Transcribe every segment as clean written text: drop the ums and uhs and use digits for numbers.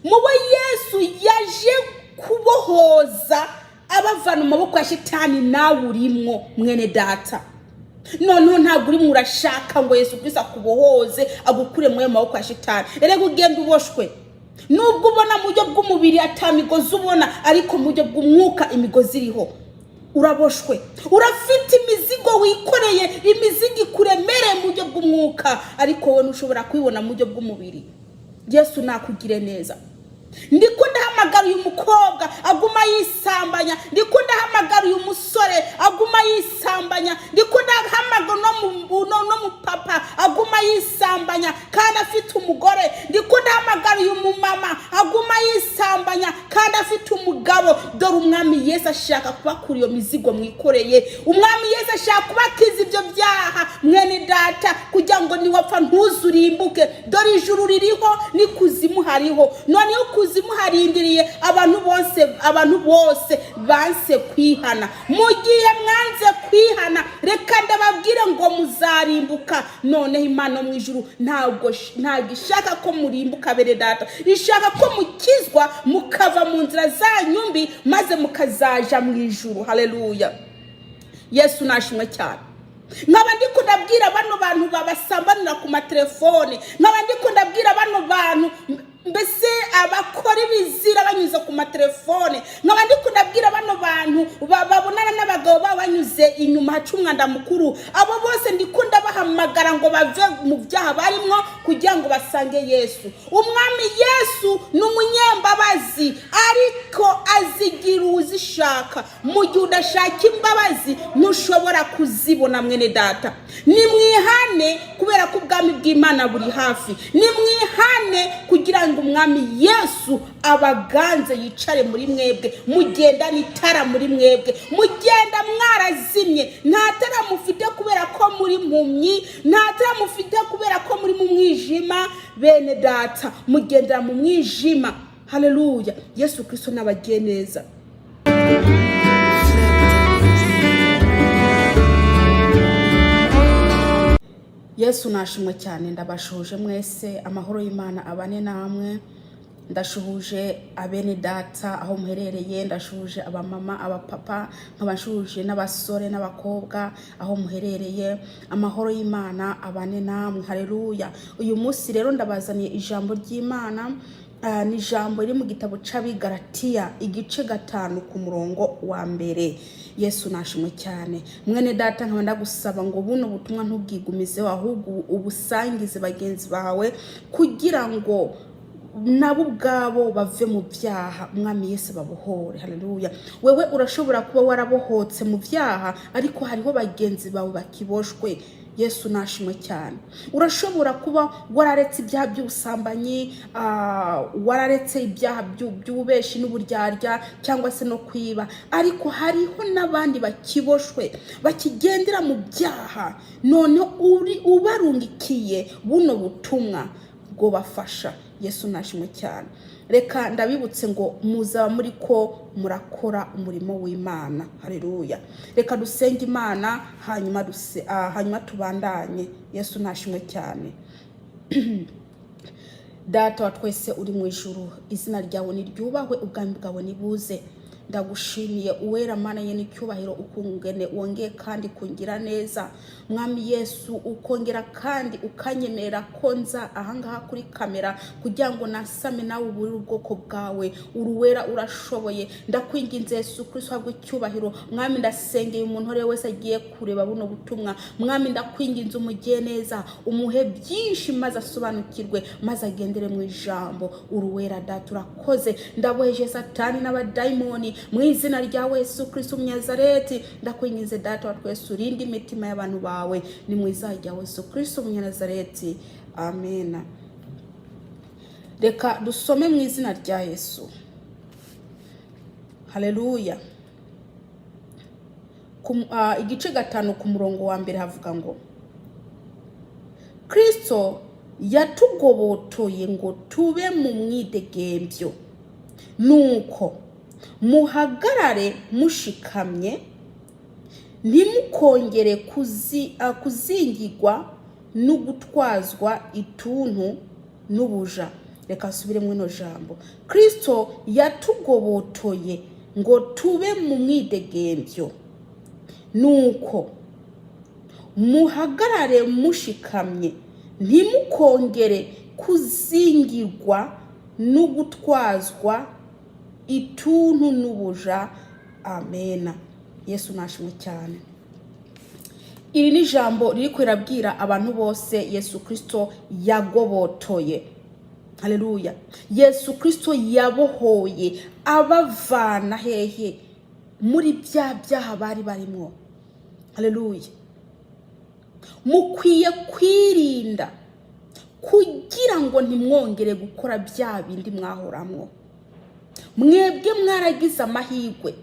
mubo Yesu yaje kubohoza abavana mu maboko ya shitani, nawe urimwo mwene data. Noneho ntabwo urimo urashaka ngo Yesu Kristo akubohoze agukure mu maboko ya shitani. Erega ugenda uboshwe. Nubwo ubona mu buryo bw'umubiri atamigozi ubona, ariko mu buryo bw'umwuka imigozi iriho. Uraboshwe, urafite imizigo wikoreye, imizigo ikuremereye mu buryo bw'umwuka, ariko wowe ntushobora kwibona mu buryo bw'umubiri. Yesu nakugire neza. Ndiko ndahamagara uyu mukobwa aguma yisambanya, ndiko ndahamagara uyu musore aguma yisambanya, ndiko ndahamagara no mu papa aguma yisambanya kandi afite umugore, ndiko ndahamagara uyu mumama aguma yisambanya kandi afite umugabo. Dore umwami Yesu ashaka kubakura iyo mizigo mwikoreye. Umwami Yesu ashaka kubakiza ibyo byaha mwene data, kugira ngo niwapfa ntuzurimbuke. Dore ijuru ririho n'ikuzimu hariho, noneho kuzimu harindiriye abantu bose banse kwihana. Mu gihe mwanze kwihana, reka ndababwire ngo muzarimbuka. Noneho Imana mu ijuru ntabwo ishaka ko murimbuka bere data, ishaka ko mukizwa mukava mu nzira zanyu mbi, maze mukazaja mu ijuru. Haleluya. Yesu nashimwe cyane. Nkaba ndiko ndabwira bano bantu babasambanira ku matelefone, nkaba ndiko ndabwira bano bantu mbese abakora ibizira banyuze ku matelefone, nkaba ndiko ndabwira bano bantu babonana n'abagabo babanyuze inyuma haca umwanda mukuru. Abo bose ndiko ndabahamagara ngo bave mu byaha barimo kugira ngo basange Yesu. Umwami Yesu ni umunyembabazi, ariko azigira uzishaka. Mu gihe udashaka imbabazi ntushobora kuzibona mwene data. Nimwihane kubera ko ubwami bw'Imana buri hafi. Nimwihane kugira ngo umwami Yesu abaganze yicare muri mwebwe. Mugenda n'itara muri mwebwe, mugenda mwarazimye. Nta tara mufite kubera ko muri mpumyi, nta tara mufite kubera ko muri mu mwijima. Bene data, mugendera mu mwijima. Haleluya. Yesu Kristo nabagiye neza. Yesu nashimwe cyane. Ndabashuhuje mwese, amahoro y'Imana abane namwe. Ndashuhuje abene data aho muherereye, ndashuhuje abamama, abapapa, nkabashuhuje n'abasore n'abakobwa aho muherereye. Amahoro y'Imana abane namwe. Haleluya. Uyu munsi rero ndabazaniye ijambo ry'Imana. Ni ijambo riri mu gitabo c'Abigalatiya igice 5 ku murongo wa 1. Yesu nashimwe cyane. Mwene data nkaba ndagusaba ngo buno butumwa ntubwigumize, ahubwo ubusangize bagenzi bawe kugira ngo nabo ubwabo bave mu byaha, umwami Yesu babohore. Haleluya. Wewe urashobora kuba warabohotse mu byaha, ariko hariho bagenzi bawe bakiboshwe. Yesu nashimwe cyane. Urashobora kuba wararetse ibyaha by'ubusambanyi, wararetse ibyaha by'ububeshi n'uburyarya cyangwa se no kwiba, ariko hariho n'abandi bakiboshwe bakigendera mu byaha. None ubarungikiye buno butumwa bwo bafasha. Yesu nashimwe cyane. Reka ndabibutse ngo muzaba muri ko murakora umurimo w'Imana. Haleluya. Reka dusenge Imana hanyuma tubandanye. Yesu nashimwe cyane. Data wa twese uri mu ijuru, izina ryawe niryubahwe, ubwami bwawe nibuze. Ndagushimiye uwera Mana ye n'icyubahiro, ukungene wongeye kandi kungira neza. Mwami Yesu, ukongera kandi ukanyemera konza ahangaha kuri kamera kugira ngo nasame nawe uburi ubwoko bwawe. Uruwera urashoboye. Ndakwinginze Yesu Kristo habwe icyubahiro. Mwami ndasengeye umuntu wese agiye kureba buno butumwa. Mwami ndakwinginze umugiye neza, umuhe byinshi maze asobanukirwe, maze agendere mu ijambo. Uruwera data urakoze. Ndaboheje Satani n'abadayimoni mu izina rya Yesu Kristo Umunazareti. Ndakwinginze data wa twese urinde imitima y'abantu bawe, ni mu izina rya Yesu Kristo Umunazareti. Amen. Reka dusome mu izina rya Yesu. Haleluya. Igice 5 ku murongo wa 1 havuga ngo Kristo yatugobotoye ngo tube mu mwidegembyo, nuko muhagarare mushikamye, ntimukongere kuzingirwa no gutwazwa ituntu n'ubuja, reka nsubire mwino jambo. Kristo yatugobotoye ngo tube mu mwidegembyo, nuko muhagarare mushikamye, ntimukongere kuzingirwa no gutwazwa ituntu n'ubuja. Amena. Yesu nashimwe cyane. Iri ni jambo riri kwirabwira abantu bose Yesu Kristo yagobotoye. Haleluya. Yesu Kristo yabohoye abavana hehe muri byaha bari barimo. Haleluya. Mukwiye kwirinda kugira ngo ntimwongere gukora bya bindi mwahoramwo. Mwebwe mwaragize amahirwe,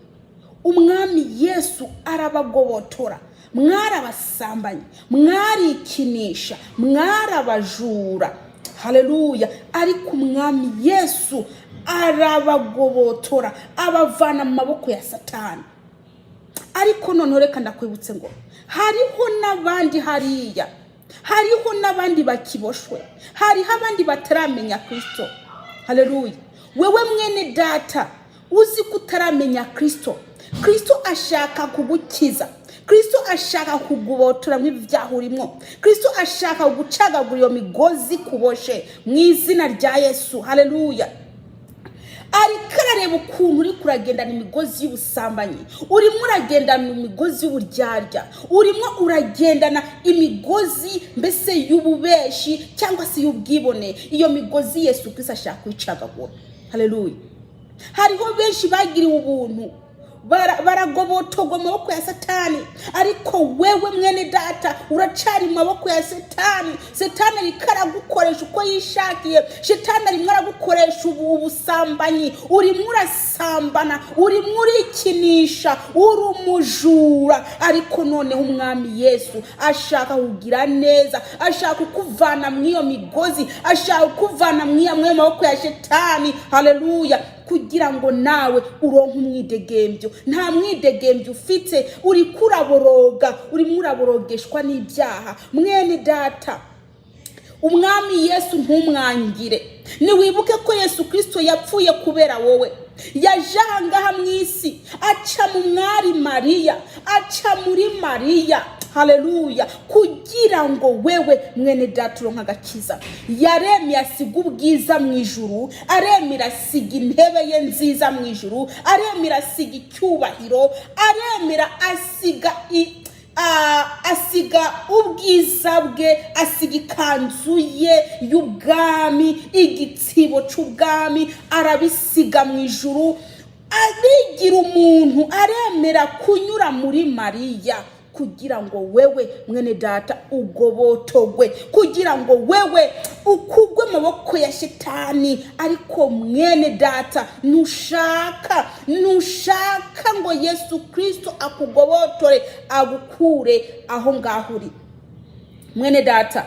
umwami Yesu arabagobotora. Mwarabasambanye, mwarikinisha, mwarabajura. Haleluya. Ariko umwami Yesu arabagobotora, abavana mu maboko ya Satani. Ariko none reka ndakwibutse ngo hariho n'abandi hariya, hariho n'abandi bakiboshwe, hariho abandi bataramenya Kristo. Haleluya. Wewe mwene data uzi kutaramenya Kristo, Kristo ashaka kugukiza, Kristo ashaka kugubotora mu byaha urimo, Kristo ashaka kugucagagura iyo migozi kuboshe mu izina rya Yesu. Haleluya. Ariko arareba ukuntu uri kuragendana imigozi y'ubusambanyi, urimo uragendana imigozi y'uburyarya, urimo uragendana imigozi mbese y'ububeshi cyangwa se y'ubwibone. Iyo migozi Yesu Kristo ashaka kwicagagura. Haleluya. Hariho benshi bagiriwe ubuntu, baragobotogwa mu maboko ya Satani, ariko wewe mwene data uracari mu maboko ya Satani. Satani rikaragukoresha uko yishakiye, Satani arimo aragukoresha ubusambanyi, urimo urasambana, urimo urikinisha, urumujura. Ariko noneho umwami Yesu ashaka kugira neza, ashaka kukuvana mu iyo migozi, ashaka kukuvana mu maboko ya Satani. Haleluya. Kugira ngo nawe uronke umwidegembyo. Nta mwidegembyo ufite, uri kuraboroga, uri muraborogeshwa n'ibyaha. Mwene data, umwami Yesu ntumwangire. Niwibuke ko Yesu Kristo yapfuye kubera wowe. Yaje ahangaha mu isi, aca mu mwari Mariya, aca muri Mariya. Haleluya. Kugira ngo wewe mwene data uronka agakiza. Yaremye asiga ubwiza mu ijuru, aremye asiga intebe ye nziza mu ijuru, aremye asiga icyubahiro, aremye asiga ubwiza bwe, asiga ikanzu ye y'ubwami, igitsibo cy'ubwami arabisiga mu ijuru, arigira umuntu, aremera kunyura muri Mariya. Kugira ngo wewe mwene data ugobotogwe, kugira ngo wewe ukugwe mu maboko ya Satani. Ariko mwene data nushaka ngo Yesu Kristo akugobotore, agukure aho ngaho uri. Mwene data,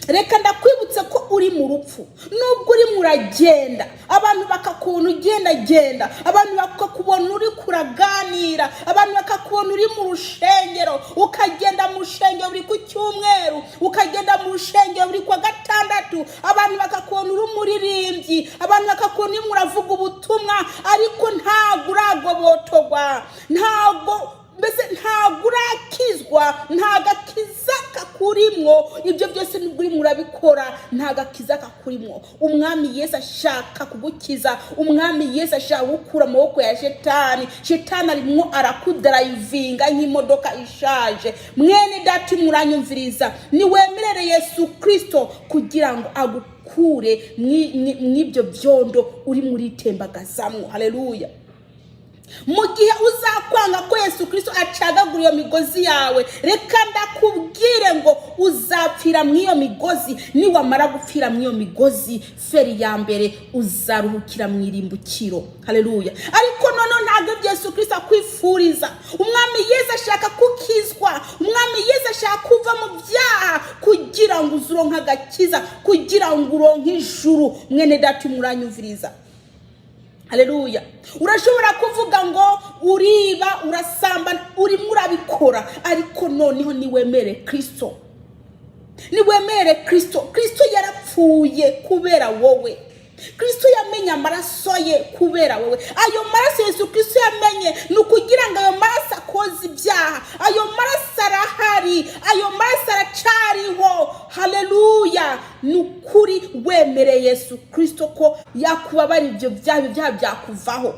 reka ndakwibutse ko uri mu rupfu. Nubwo uri muragenda, abantu bakakubona ugenda, abantu bakakubona uri kuraganira, abantu bakakubona uri mu rushengero, ukagenda mu rushengero uri ku cyumweru, ukagenda mu rushengero uri kwa gatandatu, abantu bakakubona uri umuririmbyi, abantu bakakubona uri muravuga ubutumwa, ariko ntabwo uragobotogwa, ntabwo urakizwa, nta gakiza kakurimwo. Ibyo byose nibwo uri murabikora, nta gakiza kakurimwo. Umwami Yesu ashaka kugukiza, umwami Yesu ashaka gukura mu maboko ya Satani. Satani arimo arakudrivinga nk'imodoka ishaje. Mwene data muranyumviriza, niwemerere Yesu Kristo kugira ngo agukure mw'ibyo byondo uri muri tembagazamwo. Haleluya. Mu gihe uzakwanga ko Yesu Kristo acagagura iyo migozi yawe, reka ndakubwire ngo uzapfira mu iyo migozi. Niwamara gupfira mu iyo migozi, feri ya mbere uzaruhukira mu irimbukiro. Haleluya. Ariko none ntabwo Yesu Kristo akwifuriza. Umwami Yesu ashaka kukizwa, umwami Yesu ashaka kuva mu byaha kugira ngo uzuronke agakiza, kugira ngo uronke ijuru. Mwene data muranyumviriza. Haleluya. Urashobora kuvuga ngo uriba, urasambana, uri murabikora, ariko noneho niwemere Kristo. Niwemere Kristo. Kristo yarapfuye kubera wowe. Kristo yamenye amaraso ye kubera wewe. Ayo maraso Yesu Kristo yamenye nukugira ngo ayo maraso akoze ibyaha. Ayo maraso arahari, ayo maraso aracariho. Haleluya! Nukuri wemere Yesu Kristo ko yakubabara ibyo byaha byakuvaho.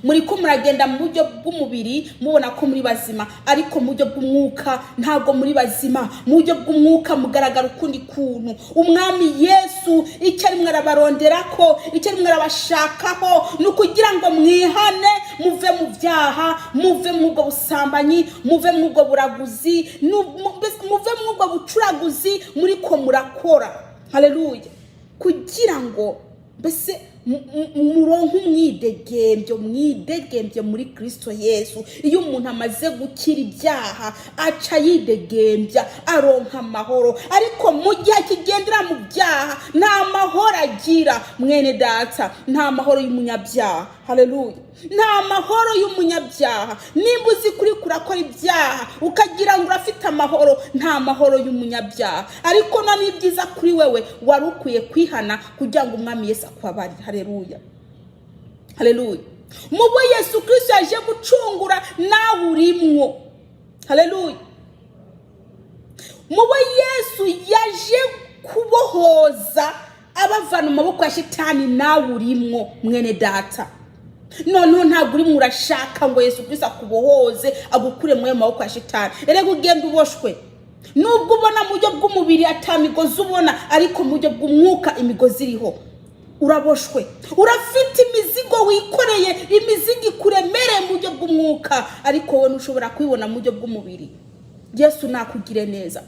Muri ko muragenda mu buryo bw'umubiri mubona ko muri bazima, ariko mu buryo bw'umwuka ntago muri bazima. Mu buryo bw'umwuka mugaragara ukundi kuntu. Umwami Yesu icyo ari mwarabaronderako, icyo ari mwarabashakaho nukugira ngo mwihane, muve mu byaha, muve mu bwo busambanyi, muve mu bwo buraguzi, muve mu bwo bucuraguzi muri ko murakora. Haleluya! Kugira ngo mbese muronke umwidegembyo muri Kristo Yesu. Iyo umuntu amaze gukira ibyaha aca yidegembya, aronka amahoro. Ariko mu gihe kigendera mu byaha nta mahoro agira mwene data, nta mahoro y'umunyabyaha. Haleluya! Nta mahoro y'umunyabyaha. Nimba uzi kuri kurakora ibyaha ukagira ngo urafite amahoro, nta mahoro y'umunyabyaha. Ariko none ibyiza kuri wewe warukwiye kwihana kugira ngo umwami Yesu akwabarire. Haleluya! Haleluya! Mubo Yesu Kristo yaje gucungura nawe urimwo. Haleluya! Mubo Yesu yaje kubohoza abavana mu maboko ya shitani nawe urimwo mwene data. None ntabwo uri murashaka ngo Yesu Kristo akubohoze agukure mu maboko ya shitani. Erega ugenda uboshwe. Nubwo ubona mu buryo bw'umubiri atamigozi ubona, ariko mu buryo bw'umwuka imigozi iriho. Uraboshwe, urafite imizigo wikoreye, imizigo ikuremereye mu buryo bw'umwuka, ariko wowe ntushobora kwibona mu buryo bw'umubiri. Yesu nakugire neza.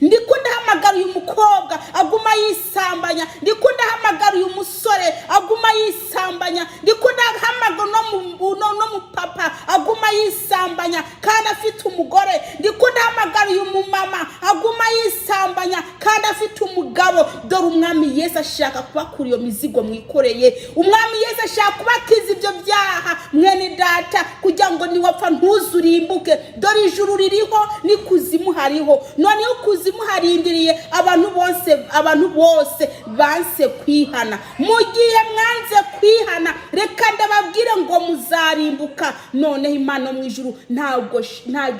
Ndiko ndahamagara uyu mukobwa aguma yisambanya, ndiko ndahamagara uyu musore aguma yisambanya, ndiko ndahamagara no mu papa aguma yisambanya kandi afite umugore, ndiko ndahamagara uyu mumama aguma yisambanya kandi afite umugabo. Dore umwami Yesu ashaka kubakura iyo mizigo mwikoreye. Umwami Yesu ashaka kubakiza ibyo byaha mwene data, kugira ngo niwapfa ntuzurimbuke. Dore ijuru ririho n'ikuzimu hariho. None kuzimu harindiriye abantu bose banse kwihana. Mu gihe mwanze kwihana, reka ndababwire ngo muzarimbuka. None Imana mu ijuru ntabwo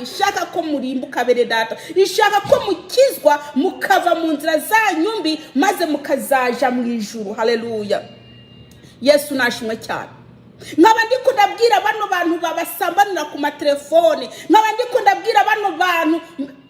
ishaka ko murimbuka bene data, ishaka ko mukizwa mukava mu nzira zanyu mbi maze mukazaja mu ijuru. Haleluya! Yesu nashimwe cyane. Nkaba ndiko ndabwira bano bantu babasambanira ku matelefone, nkaba ndiko ndabwira bano bantu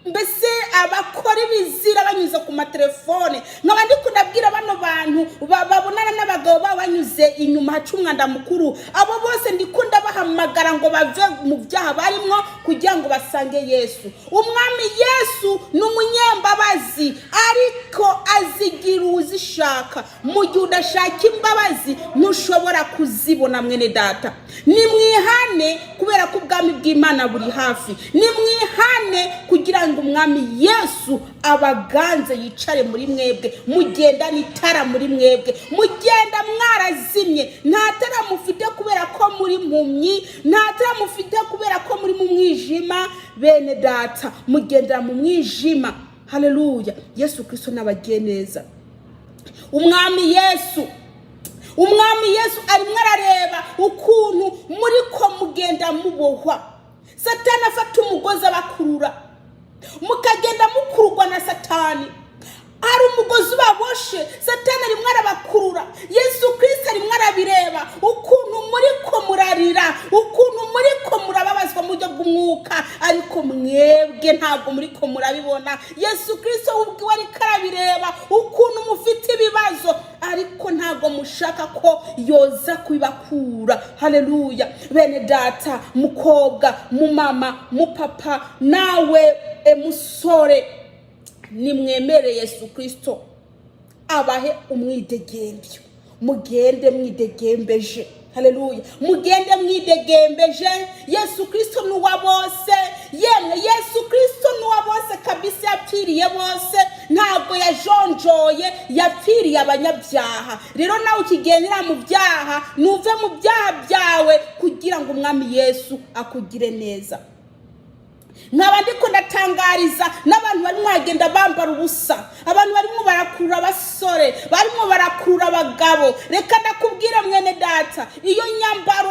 mbese abakora ibizira banyuze ku matelefone, nkaba ndiko ndabwira bano bantu babonana n'abagabo babanyuze inyuma haca umwanda mukuru. Abo bose ndiko ndabahamagara ngo bave mu byaha barimo kugira ngo basange Yesu. Umwami Yesu ni umunyembabazi, ariko azigira uzishaka. Mu gihe udashaka imbabazi ntushobora kuzibona mwene data. Nimwihane kubera ko ubwami bw'Imana buri hafi. Nimwihane kugira ngo umwami Yesu abaganze yicare muri mwebwe. Mugenda n'itara muri mwebwe, mugenda mwarazimye. Nta tara mufite kubera ko muri mpumyi, nta tara mufite kubera ko muri mu mwijima bene data, mugendera mu mwijima. Haleluya! Yesu Kristo nabagiye neza. Umwami Yesu arimo arareba ukuntu muri ko mugenda mubohwa. Satani afata umugozi abakurura, mukagenda mukurwa na Satani. Hari umugozi baboshe, Satani arimo arabakurura. Yesu Kristo arimo arabireba ukuntu muri ko murarira, ukuntu muri ko murababazwa mu buryo bw'umwuka, ariko mwebwe ntabwo muri ko murabibona. Yesu Kristo ubwo ari karabireba ukuntu mufite ibibazo, ariko ntabwo mushaka ko yoza kubibakura. Haleluya! Bene data, mukobwa, mumama, mupapa, nawe musore, nimwemere Yesu Kristo abahe umwidegembyo. Mugende mwidegembeje. Haleluya! Mugende mwidegembeje. Yesu Kristo ni uwa bose. Yemwe Yesu Kristo ni uwa bose kabisa, yapfiriye bose, ntabwo yajonjoye, yapfiriye abanyabyaha. Rero nawe ukigendera mu byaha, nuve mu byaha byawe kugira ngo umwami Yesu akugire neza. nkaba ndiko ndatangariza n'abantu barimo bagenda bambara ubusa, abantu barimo barakurura abasore, barimo barakurura abagabo. Reka ndakubwira mwene data, iyo nyambaro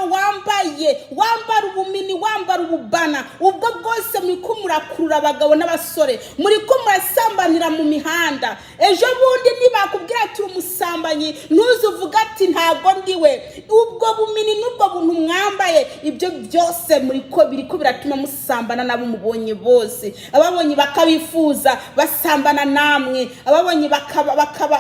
wambara ubumini, wambara ububana, ubwo bwose muriko murakurura abagabo n'abasore, muriko murasambanira mu mihanda. Ejo bundi nibakubwira ati umusambanyi, ntuzuvuga ati ntago ndiwe. Ubwo bumini n'ubwo buntu mwambaye, ibyo byose biriko biratuma musambana nabo mubonye bose. Ababonye bakabifuza, basambana namwe. Ababonye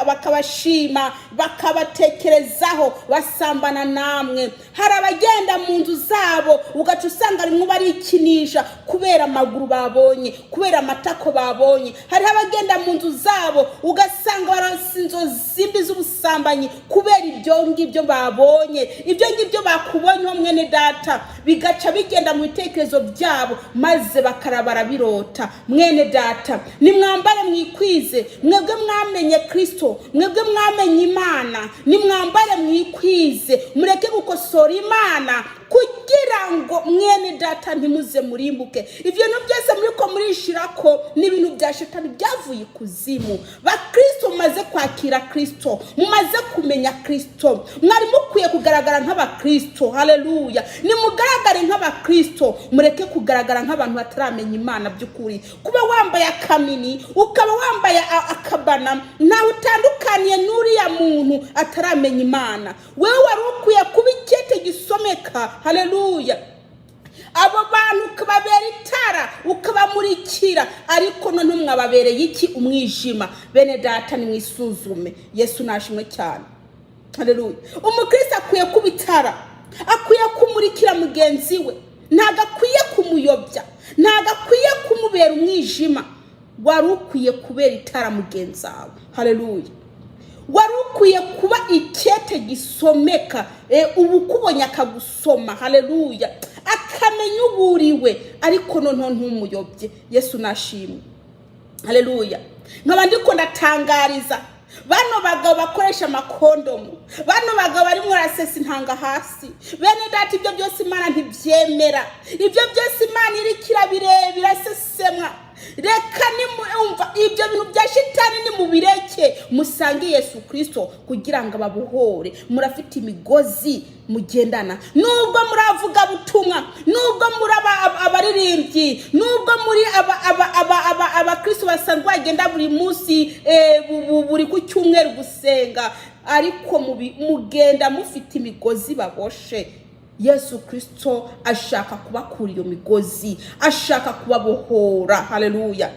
bakabashima, bakabatekerezaho, basambana namwe. Hari abagenda mu nzu zabo ugaca usanga rimwe barikinisha kubera amaguru babonye, kubera amatako babonye. Hari abagenda mu nzu zabo ugasanga barasinzo zimbi z'ubusambanyi kubera ibyo ngibyo babonye. Ibyo ngibyo bakubonye mwene data, bigaca bigenda mu bitekerezo byabo, maze bakarabara birota. Mwene data, nimwambare mwikwize, mwebwe mwamenye Kristo, mwebwe mwamenye Imana, nimwambare mwikwize, mureke gukosora Imana kugira ngo mwene data ntimuze murimbuke. Ivyo no byose muriko murishirako ni ibintu bya shetani byavuye kuzimu. Bakristo mumaze kwakira Kristo, mumaze kumenya Kristo, mwari mukwiye kugaragara nk'abakristo. Haleluya! Nimugaragare nk'abakristo, mureke kugaragara nk'abantu bataramenya Imana by'ukuri. Kuba wambaye akamini, ukaba wambaye akabana, nta utandukaniye n'uriya muntu ataramenya Imana. Wewe wari ukwiye kuba icyete gisomeka. Haleluya! Abo bantu ukababera itara, ukabamurikira, ariko none mwababereye iki? Umwijima. Bene data nimwisuzume. Yesu nashimwe cyane. Haleluya! Umukristo akwiye kuba itara, akwiye kumurikira mugenzi we, ntago akwiye kumuyobya, ntago akwiye kumubera umwijima. Wari ukwiye kubera itara mugenzi wawe. Haleluya! Wari ukwiye kuba icyete gisomeka, ubu kubonye akagusoma. Haleluya! Akamenya uburiwe, ariko none ntumuyobye. Yesu nashimwe. Haleluya! nkaba ndiko ndatangariza bano bagabo bakoresha amakondomu, bano bagabo barimo barasesa intanga hasi. Bene data, ibyo byose Imana ntibyemera, ibyo byose Imana irikira birebira sesemwa. Reka nimumva ibyo bintu bya shitani nimubireke, musange Yesu Kristo kugira ngo ababuhore. Murafite imigozi mugendana, nubwo muravuga ubutumwa, nubwo muri abaririmbyi, nubwo muri abakristo basanzwe bagenda buri munsi buri ku cyumweru gusenga, ariko mugenda mufite imigozi baboshe. Yesu Kristo ashaka kubakura iyo migozi, ashaka kubabohora. Haleluya!